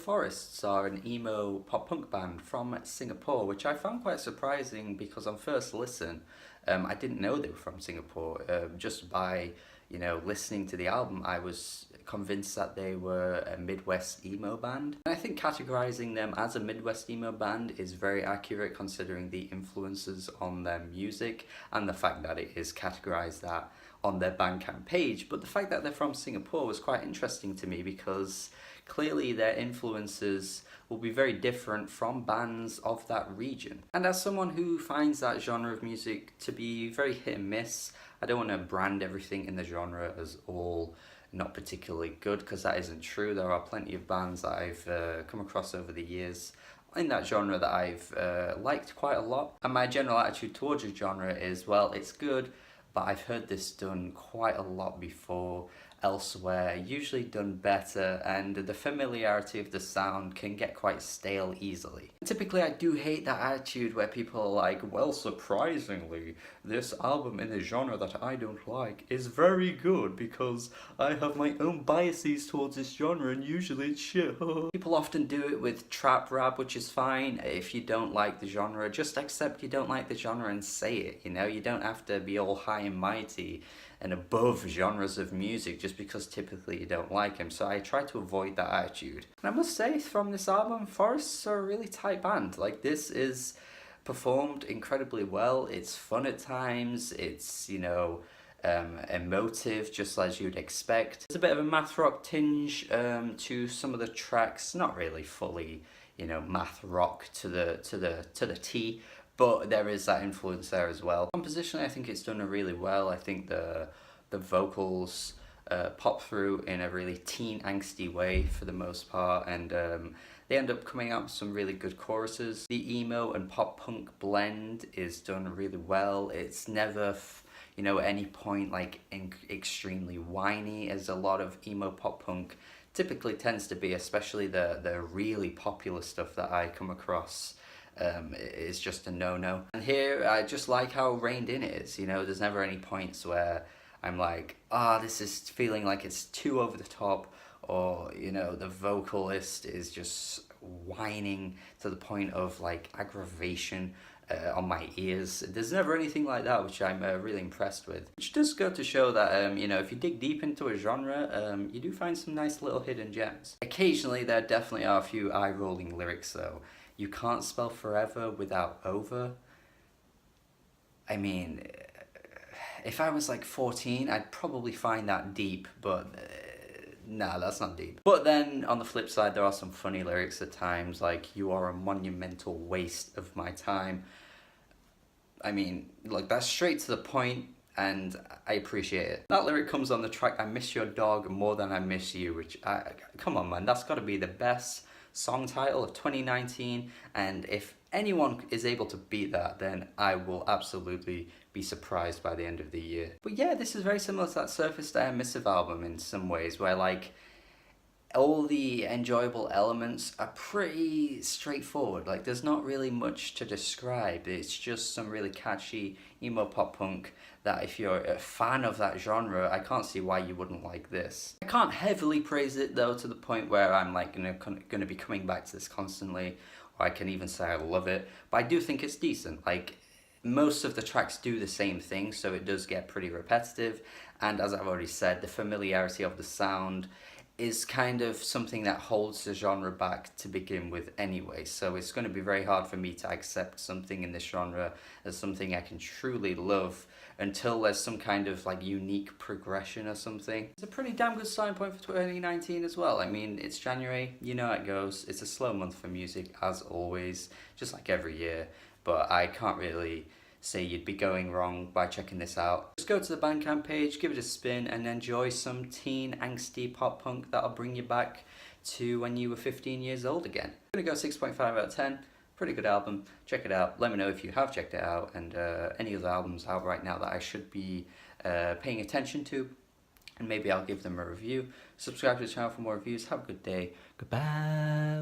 Forests are an emo pop punk band from Singapore, which I found quite surprising because on first listen, I didn't know they were from Singapore. Just by listening to the album, I was convinced that they were a Midwest emo band. And I think categorizing them as a Midwest emo band is very accurate considering the influences on their music and the fact that it is categorized that on their Bandcamp page. But the fact that they're from Singapore was quite interesting to me because clearly their influences will be very different from bands of that region. And as someone who finds that genre of music to be very hit and miss, I don't want to brand everything in the genre as all not particularly good, because that isn't true. There are plenty of bands that I've come across over the years in that genre that I've liked quite a lot. And my general attitude towards the genre is, well, it's good, but I've heard this done quite a lot before elsewhere, usually done better, and the familiarity of the sound can get quite stale easily. Typically, I do hate that attitude where people are like, well, surprisingly, this album in a genre that I don't like is very good because I have my own biases towards this genre and usually it's shit. People often do it with trap rap, which is fine. If you don't like the genre, just accept you don't like the genre and say it, you don't have to be all high and mighty and above genres of music just because typically you don't like them. So I try to avoid that attitude. And I must say, from this album, Forests are a really tight band. Like, this is performed incredibly well. It's fun at times. It's, emotive, just as you'd expect. There's a bit of a math rock tinge to some of the tracks. Not really fully, math rock to the T. But there is that influence there as well. Compositionally, I think it's done really well. I think the vocals pop through in a really teen angsty way for the most part, and they end up coming out with some really good choruses. The emo and pop punk blend is done really well. It's never, at any point like extremely whiny, as a lot of emo pop punk typically tends to be, especially the really popular stuff that I come across. Is just a no-no. And here, I just like how reined in it is, there's never any points where I'm like, this is feeling like it's too over the top, or, the vocalist is just whining to the point of, like, aggravation on my ears. There's never anything like that, which I'm really impressed with. Which does go to show that, if you dig deep into a genre, you do find some nice little hidden gems. Occasionally, there definitely are a few eye-rolling lyrics, though. You can't spell forever without over. I mean, if I was like 14, I'd probably find that deep, but nah, that's not deep. But then on the flip side, there are some funny lyrics at times, like, you are a monumental waste of my time. I mean, look, that's straight to the point, and I appreciate it. That lyric comes on the track I Miss Your Dog More Than I Miss You, which, come on man, that's gotta be the best song title of 2019, and if anyone is able to beat that, then I will absolutely be surprised by the end of the year. But yeah, this is very similar to that Surface to Emissive album in some ways, where like all the enjoyable elements are pretty straightforward. Like, there's not really much to describe. It's just some really catchy emo pop punk that if you're a fan of that genre, I can't see why you wouldn't like this. I can't heavily praise it though to the point where I'm like gonna be coming back to this constantly, or I can even say I love it, but I do think it's decent. Like, most of the tracks do the same thing, so it does get pretty repetitive, and as I've already said, the familiarity of the sound is kind of something that holds the genre back to begin with anyway, so it's going to be very hard for me to accept something in this genre as something I can truly love until there's some kind of like unique progression or something. It's a pretty damn good starting point for 2019 as well. I mean, it's January, you know how it goes. It's a slow month for music as always, just like every year, but I can't really say you'd be going wrong by checking this out. Just go to the Bandcamp page, give it a spin, and enjoy some teen angsty pop punk that'll bring you back to when you were 15 years old again. I'm gonna go 6.5 out of 10. Pretty good album. Check it out. Let me know if you have checked it out, and any other albums out right now that I should be paying attention to, and maybe I'll give them a review. Subscribe to the channel for more reviews. Have a good day. Goodbye.